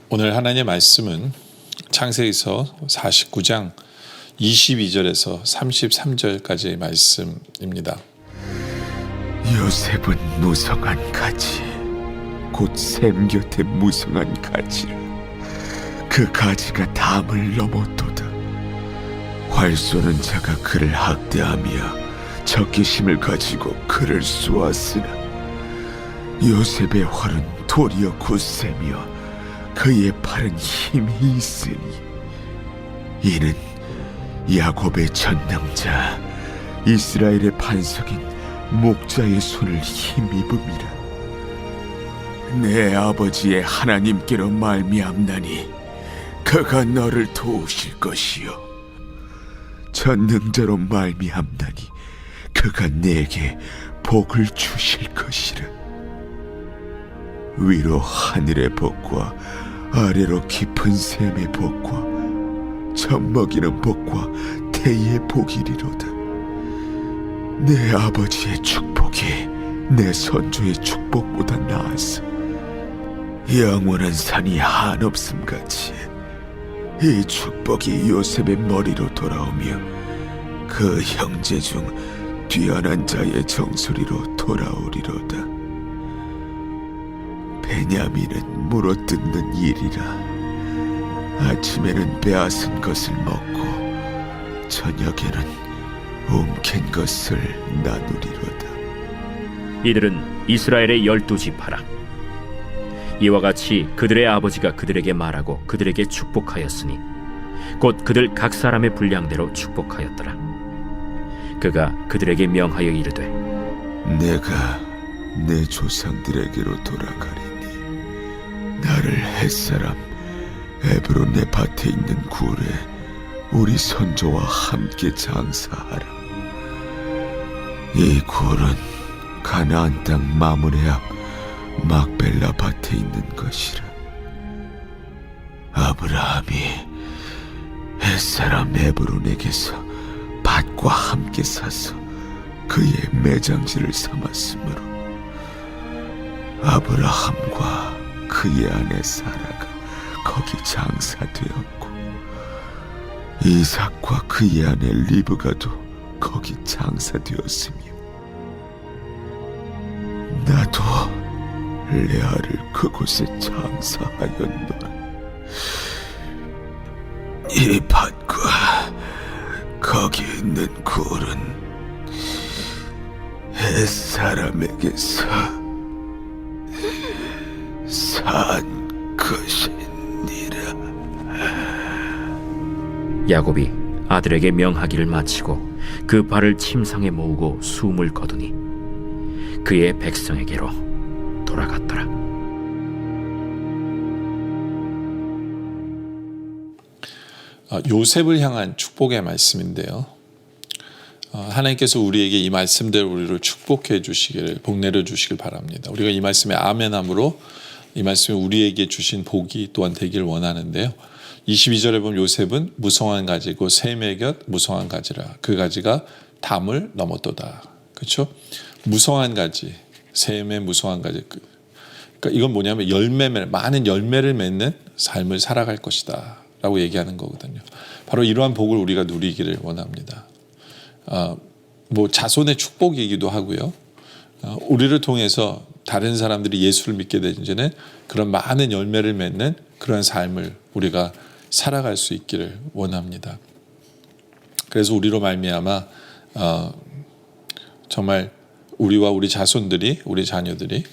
오늘 하나님의 말씀은 창세기서 49장 22절에서 33절까지의 말씀입니다. 요셉은 무성한 가지 곧 샘 곁에 무성한 가지라. 그 가지가 담을 넘었도다. 활 쏘는 자가 그를 학대하며 적개심을 가지고 그를 쏘았으나 요셉의 활은 도리어 굳세며 그의 팔은 힘이 있으니 이는 야곱의 전능자 이스라엘의 반석인 목자의 손을 힘입음이라. 내 아버지의 하나님께로 말미암나니 그가 너를 도우실 것이요 전능자로 말미암나니 그가 내게 복을 주실 것이라. 위로 하늘의 복과 아래로 깊은 샘의 복과 젖먹이는 복과 태의 복이리로다. 내 아버지의 축복이 내 선조의 축복보다 나아서 영원한 산이 한없음같이 이 축복이 요셉의 머리로 돌아오며 그 형제 중 뛰어난 자의 정수리로 돌아오리로다. 베냐민은 물어뜯는 일이라. 아침에는 빼앗은 것을 먹고 저녁에는 움킨 것을 나누리로다. 이들은 이스라엘의 12지파라. 이와 같이 그들의 아버지가 그들에게 말하고 그들에게 축복하였으니 곧 그들 각 사람의 분량대로 축복하였더라. 그가 그들에게 명하여 이르되 내가 내 조상들에게로 돌아가리니 나를 햇사람 에브론의 밭에 있는 굴에 우리 선조와 함께 장사하라. 이 굴은 가나안 땅 마므레 앞 막벨라 밭에 있는 것이라. 아브라함이 햇사람 에브론에게서 밭과 함께 사서 그의 매장지를 삼았으므로 아브라함과 그의 아내 사라가 거기 장사되었고 이삭과 그의 아내 리브가도 거기 장사되었으며 나도 레아를 그곳에 장사하였노라. 이 밭과 거기 있는 굴은 햇사람에게서 산 것이니라. 야곱이 아들에게 명하기를 마치고 그 발을 침상에 모으고 숨을 거두니 그의 백성에게로 돌아갔더라. 요셉을 향한 축복의 말씀인데요. 하나님께서 우리에게 이 말씀대로 우리를 축복해 주시기를, 복내려 주시길 바랍니다. 우리가 이 말씀에 아멘함으로 이 말씀이 우리에게 주신 복이 또한 되기를 원하는데요. 22절에 보면 요셉은 무성한 가지고 샘의 곁 무성한 가지라. 그 가지가 담을 넘었도다. 그렇죠? 무성한 가지, 샘의 무성한 가지. 그러니까 이건 뭐냐면 많은 열매를 맺는 삶을 살아갈 것이다 라고 얘기하는 거거든요. 바로 이러한 복을 우리가 누리기를 원합니다. 자손의 축복이기도 하고요. 우리를 통해서 다른 사람들이 예수를 믿게 되는 그런 많은 열매를 맺는 그런 삶을 우리가 살아갈 수 있기를 원합니다. 그래서 우리로 말미암아 정말 우리와 우리 자손들이, 우리 자녀들이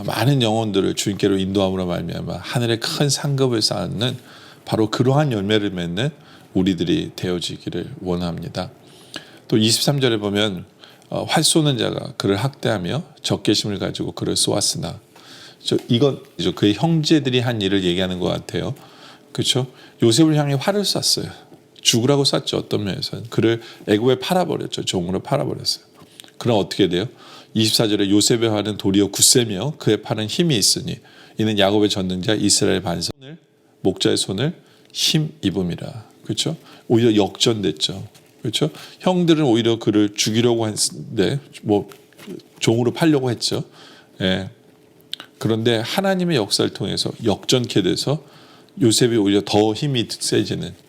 많은 영혼들을 주님께로 인도함으로 말미암아 하늘의 큰 상급을 쌓는 바로 그러한 열매를 맺는 우리들이 되어지기를 원합니다. 또 23절에 보면 활 쏘는 자가 그를 학대하며 적개심을 가지고 그를 쏘았으나, 이건 그의 형제들이 한 일을 얘기하는 것 같아요. 그렇죠? 요셉을 향해 활을 쐈어요. 죽으라고 쐈죠. 어떤 면에서는 그를 애굽에 팔아버렸죠. 종으로 팔아버렸어요. 그럼 어떻게 돼요? 24절에 요셉의 활은 도리어 굳세며 그의 팔은 힘이 있으니 이는 야곱의 전능자 이스라엘 반손을, 목자의 손을 힘 입음이라. 그렇죠? 오히려 역전됐죠. 그렇죠? 형들은 오히려 그를 죽이려고 했는데 뭐 종으로 팔려고 했죠. 예. 그런데 하나님의 역사를 통해서 역전케 돼서 요셉이 오히려 더 힘이 세지는,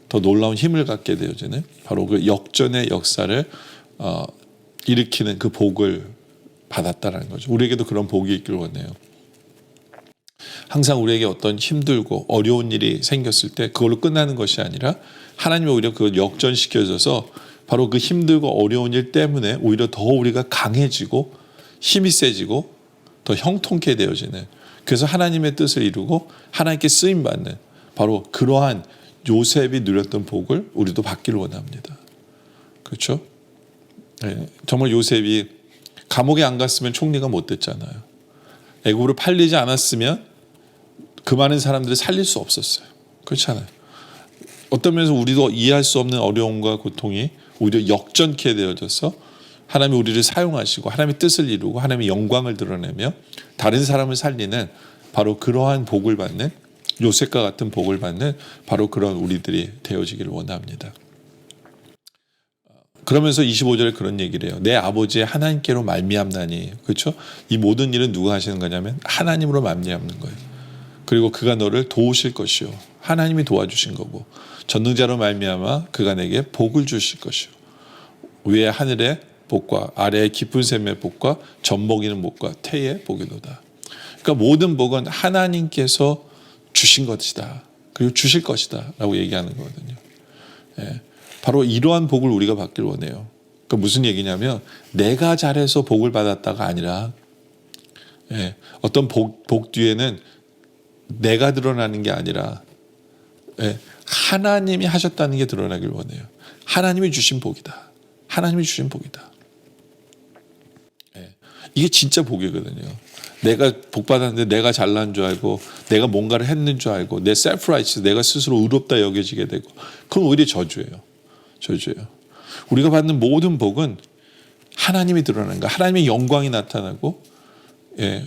더 놀라운 힘을 갖게 되어지는 바로 그 역전의 역사를 일으키는 그 복을 받았다라는 거죠. 우리에게도 그런 복이 있길 원해요. 항상 우리에게 어떤 힘들고 어려운 일이 생겼을 때 그걸로 끝나는 것이 아니라 하나님이 오히려 그걸 역전시켜줘서 바로 그 힘들고 어려운 일 때문에 오히려 더 우리가 강해지고 힘이 세지고 더 형통케 되어지는, 그래서 하나님의 뜻을 이루고 하나님께 쓰임받는 바로 그러한 요셉이 누렸던 복을 우리도 받기를 원합니다. 그렇죠? 네, 정말 요셉이 감옥에 안 갔으면 총리가 못 됐잖아요. 애굽으로 팔리지 않았으면 그 많은 사람들을 살릴 수 없었어요. 그렇잖아요. 어떤 면에서 우리도 이해할 수 없는 어려움과 고통이 오히려 역전케 되어져서 하나님이 우리를 사용하시고 하나님의 뜻을 이루고 하나님의 영광을 드러내며 다른 사람을 살리는 바로 그러한 복을 받는, 요셉과 같은 복을 받는 바로 그런 우리들이 되어지기를 원합니다. 그러면서 25절에 그런 얘기를 해요. 내 아버지의 하나님께로 말미암나니. 그렇죠? 이 모든 일은 누가 하시는 거냐면 하나님으로 말미암는 거예요. 그리고 그가 너를 도우실 것이요, 하나님이 도와주신 거고, 전능자로 말미암아 그가 내게 복을 주실 것이요, 위에 하늘의 복과 아래의 깊은 샘의 복과 젖먹이는 복과 태의 복이로다. 그러니까 모든 복은 하나님께서 주신 것이다, 그리고 주실 것이다 라고 얘기하는 거거든요. 예, 바로 이러한 복을 우리가 받길 원해요. 그러니까 무슨 얘기냐면 내가 잘해서 복을 받았다가 아니라, 예, 어떤 복 뒤에는 내가 드러나는 게 아니라, 예, 하나님이 하셨다는 게 드러나길 원해요. 하나님이 주신 복이다. 하나님이 주신 복이다. 예, 이게 진짜 복이거든요. 내가 복 받았는데 내가 잘난 줄 알고 내가 뭔가를 했는 줄 알고 내 셀프 라이츠, 내가 스스로 의롭다 여겨지게 되고, 그건 오히려 저주예요. 저주예요. 우리가 받는 모든 복은 하나님이 드러나는 거, 하나님의 영광이 나타나고, 예,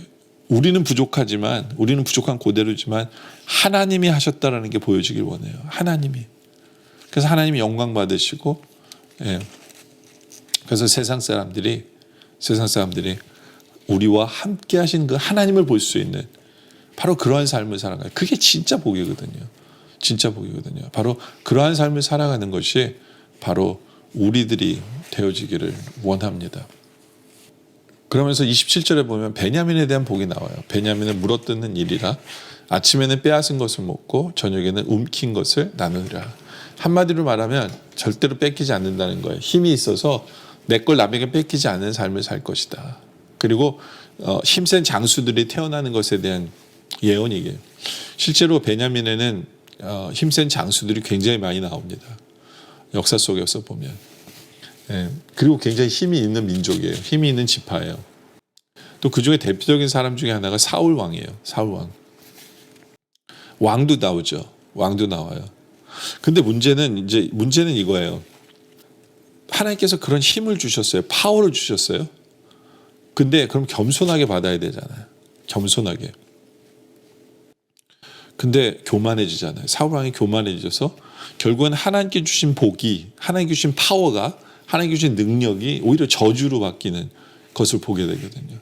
우리는 부족하지만, 우리는 부족한 그대로지만 하나님이 하셨다라는 게 보여지길 원해요. 하나님이. 그래서 하나님이 영광 받으시고, 예, 그래서 세상 사람들이 우리와 함께 하신 그 하나님을 볼 수 있는 바로 그러한 삶을 살아가요. 그게 진짜 복이거든요. 진짜 복이거든요. 바로 그러한 삶을 살아가는 것이 바로 우리들이 되어지기를 원합니다. 그러면서 27절에 보면 베냐민에 대한 복이 나와요. 베냐민은 물어뜯는 일이라 아침에는 빼앗은 것을 먹고 저녁에는 움킨 것을 나누리라. 한마디로 말하면 절대로 뺏기지 않는다는 거예요. 힘이 있어서 내 걸 남에게 뺏기지 않는 삶을 살 것이다. 그리고 힘센 장수들이 태어나는 것에 대한 예언이에요. 실제로 베냐민에는 힘센 장수들이 굉장히 많이 나옵니다. 역사 속에서 보면. 예, 그리고 굉장히 힘이 있는 민족이에요. 힘이 있는 지파예요. 또 그 중에 대표적인 사람 중에 하나가 사울 왕이에요. 사울 왕. 왕도 나오죠. 왕도 나와요. 근데 문제는 이거예요. 하나님께서 그런 힘을 주셨어요. 파워를 주셨어요. 근데 그럼 겸손하게 받아야 되잖아요. 겸손하게. 근데 교만해지잖아요. 사울 왕이 교만해져서 결국은 하나님께 주신 복이, 하나님께 주신 파워가, 하나님께 주신 능력이 오히려 저주로 바뀌는 것을 보게 되거든요.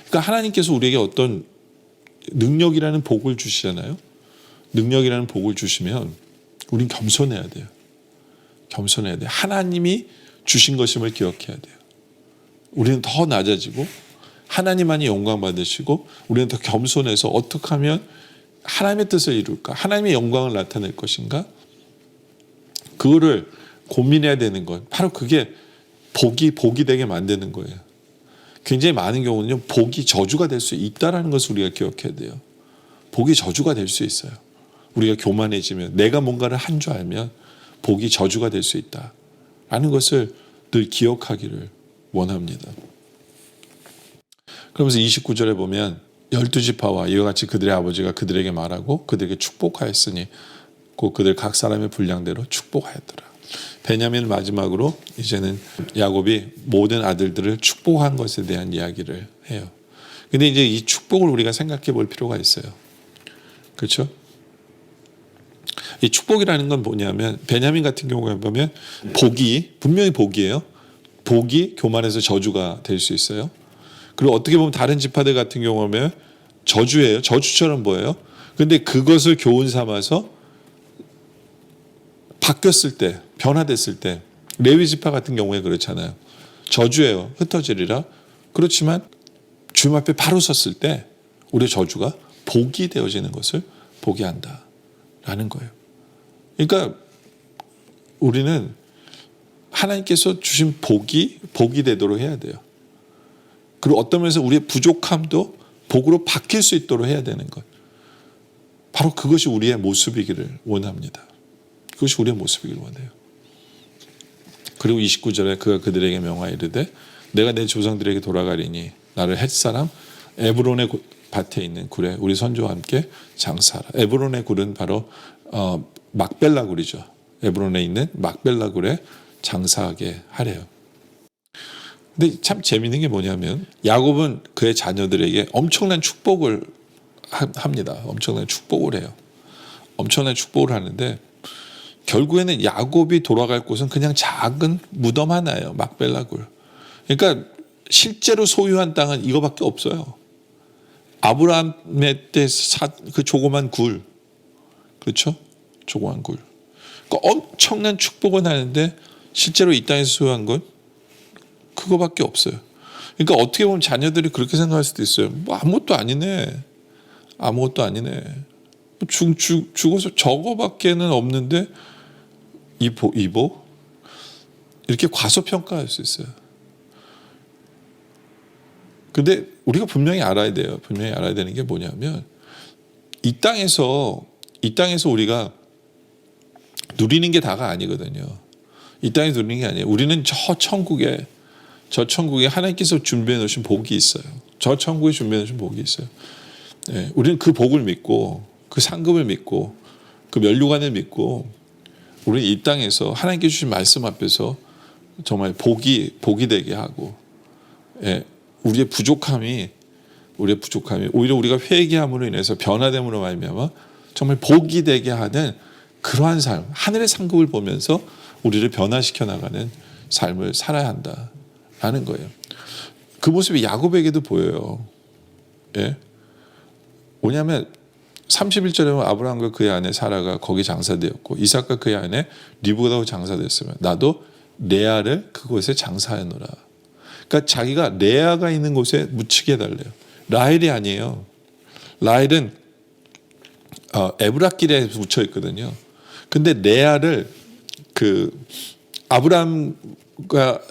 그러니까 하나님께서 우리에게 어떤 능력이라는 복을 주시잖아요. 능력이라는 복을 주시면 우린 겸손해야 돼요. 겸손해야 돼요. 하나님이 주신 것임을 기억해야 돼요. 우리는 더 낮아지고 하나님만이 영광 받으시고 우리는 더 겸손해서 어떻게 하면 하나님의 뜻을 이룰까? 하나님의 영광을 나타낼 것인가? 그거를 고민해야 되는 것, 바로 그게 복이 되게 만드는 거예요. 굉장히 많은 경우는요, 복이 저주가 될 수 있다라는 것을 우리가 기억해야 돼요. 복이 저주가 될 수 있어요. 우리가 교만해지면, 내가 뭔가를 한 줄 알면 복이 저주가 될 수 있다라는 것을 늘 기억하기를 원합니다. 그러면서 29절에 보면 12지파와 이와 같이 그들의 아버지가 그들에게 말하고 그들에게 축복하였으니 곧 그들 각 사람의 분량대로 축복하였더라. 베냐민 마지막으로 이제는 야곱이 모든 아들들을 축복한 것에 대한 이야기를 해요. 근데 이제 이 축복을 우리가 생각해 볼 필요가 있어요. 그렇죠? 이 축복이라는 건 뭐냐면, 베냐민 같은 경우에 보면 복이, 분명히 복이에요. 복이 교만해서 저주가 될 수 있어요. 그리고 어떻게 보면 다른 지파들 같은 경우면 저주예요. 저주처럼 보여요. 근데 그것을 교훈 삼아서 바뀌었을 때, 변화됐을 때, 레위 지파 같은 경우에 그렇잖아요. 저주예요. 흩어지리라. 그렇지만 주님 앞에 바로 섰을 때 우리의 저주가 복이 되어지는 것을 보게 한다라는 거예요. 그러니까 우리는 하나님께서 주신 복이 되도록 해야 돼요. 그리고 어떤 면에서 우리의 부족함도 복으로 바뀔 수 있도록 해야 되는 것. 바로 그것이 우리의 모습이기를 원합니다. 그것이 우리의 모습이기를 원해요. 그리고 29절에 그가 그들에게 명하여 이르되 내가 내 조상들에게 돌아가리니 나를 헷사람 에브론의 밭에 있는 굴에 우리 선조와 함께 장사하라. 에브론의 굴은 바로 막벨라 굴이죠. 에브론에 있는 막벨라 굴에 장사하게 하래요. 근데 참 재미있는 게 뭐냐면 야곱은 그의 자녀들에게 엄청난 축복을 합니다. 엄청난 축복을 해요. 엄청난 축복을 하는데 결국에는 야곱이 돌아갈 곳은 그냥 작은 무덤 하나예요. 막벨라 굴. 그러니까 실제로 소유한 땅은 이거밖에 없어요. 아브라함의 때 그 조그만 굴. 그렇죠? 조그만 굴. 그러니까 엄청난 축복은 하는데 실제로 이 땅에서 소유한 건 그거밖에 없어요. 그러니까 어떻게 보면 자녀들이 그렇게 생각할 수도 있어요. 뭐 아무것도 아니네. 아무것도 아니네. 죽어서 저거밖에는 없는데 이 복? 이렇게 과소평가할 수 있어요. 근데 우리가 분명히 알아야 돼요. 분명히 알아야 되는 게 뭐냐면 이 땅에서 우리가 누리는 게 다가 아니거든요. 이 땅에서 누리는 게 아니에요. 우리는 저 천국에 하나님께서 준비해 놓으신 복이 있어요. 저 천국에 준비해 놓으신 복이 있어요. 네, 우리는 그 복을 믿고 그 상급을 믿고 그 면류관을 믿고 우리 이 땅에서 하나님께 주신 말씀 앞에서 정말 복이 되게 하고, 예, 우리의 부족함이 오히려 우리가 회개함으로 인해서 변화됨으로 말미암아 정말 복이 되게 하는 그러한 삶, 하늘의 상급을 보면서 우리를 변화시켜 나가는 삶을 살아야 한다라는 거예요. 그 모습이 야곱에게도 보여요. 예? 뭐냐면 31절에 보면 아브라함과 그의 아내 사라가 거기 장사되었고 이삭과 그의 아내 리브가도 장사됐으면 나도 레아를 그곳에 장사하노라. 그러니까 자기가 레아가 있는 곳에 묻히게 해달래요. 라헬이 아니에요. 라헬은 에브라길에 묻혀 있거든요. 근데 레아를 그 아브라함과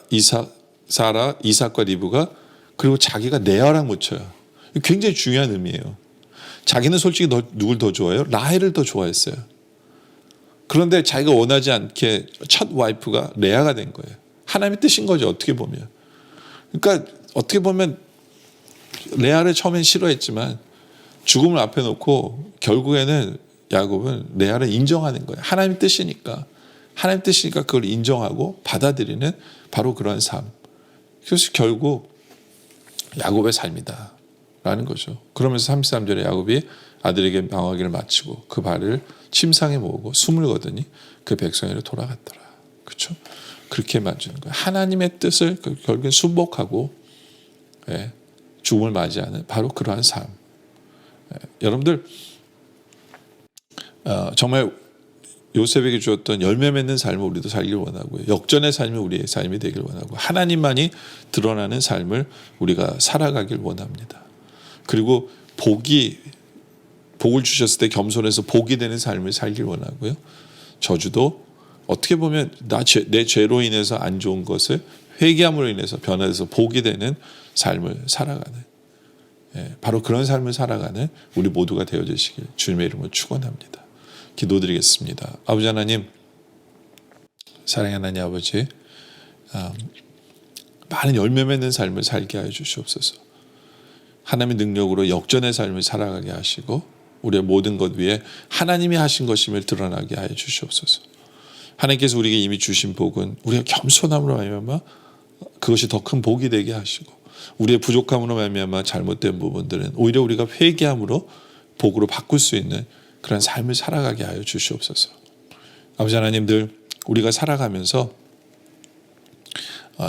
사라, 이삭과 리브가 그리고 자기가 레아랑 묻혀요. 굉장히 중요한 의미예요. 자기는 솔직히 누굴 더 좋아해요? 라헬을 더 좋아했어요. 그런데 자기가 원하지 않게 첫 와이프가 레아가 된 거예요. 하나님의 뜻인 거죠. 어떻게 보면. 그러니까 어떻게 보면 레아를 처음엔 싫어했지만 죽음을 앞에 놓고 결국에는 야곱은 레아를 인정하는 거예요. 하나님의 뜻이니까. 하나님의 뜻이니까 그걸 인정하고 받아들이는 바로 그런 삶. 그래서 결국 야곱의 삶이다 라는 거죠. 그러면서 33절에 야곱이 아들에게 명하기를 마치고 그 발을 침상에 모으고 숨을 거두니 그 백성에로 돌아갔더라. 그렇죠? 그렇게 만드는 거예요. 하나님의 뜻을 결국엔 순복하고, 예, 죽음을 맞이하는 바로 그러한 삶. 예, 여러분들 정말 요셉에게 주었던 열매 맺는 삶을 우리도 살길 원하고요. 역전의 삶이 우리의 삶이 되길 원하고 하나님만이 드러나는 삶을 우리가 살아가길 원합니다. 그리고 복을 주셨을 때 겸손해서 복이 되는 삶을 살길 원하고요. 저주도 어떻게 보면 내 죄로 인해서 안 좋은 것을 회개함으로 인해서 변화돼서 복이 되는 삶을 살아가는, 바로 그런 삶을 살아가는 우리 모두가 되어주시길 주님의 이름으로 축원합니다. 기도드리겠습니다. 아버지 하나님, 사랑의 하나님 아버지, 많은 열매 맺는 삶을 살게 하여 주시옵소서. 하나님의 능력으로 역전의 삶을 살아가게 하시고 우리의 모든 것 위에 하나님이 하신 것임을 드러나게 하여 주시옵소서. 하나님께서 우리에게 이미 주신 복은 우리가 겸손함으로 말미암아 그것이 더 큰 복이 되게 하시고, 우리의 부족함으로 말미암아 잘못된 부분들은 오히려 우리가 회개함으로 복으로 바꿀 수 있는 그런 삶을 살아가게 하여 주시옵소서. 아버지 하나님들, 우리가 살아가면서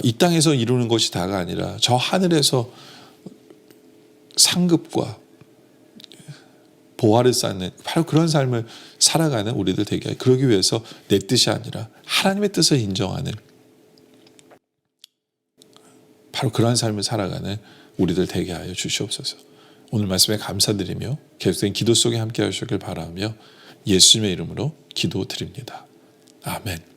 이 땅에서 이루는 것이 다가 아니라 저 하늘에서 상급과 보화를 쌓는 바로 그런 삶을 살아가는 우리들 되게 하여, 그러기 위해서 내 뜻이 아니라 하나님의 뜻을 인정하는 바로 그러한 삶을 살아가는 우리들 되게 하여 주시옵소서. 오늘 말씀에 감사드리며 계속된 기도 속에 함께 하시길 바라며 예수님의 이름으로 기도드립니다. 아멘.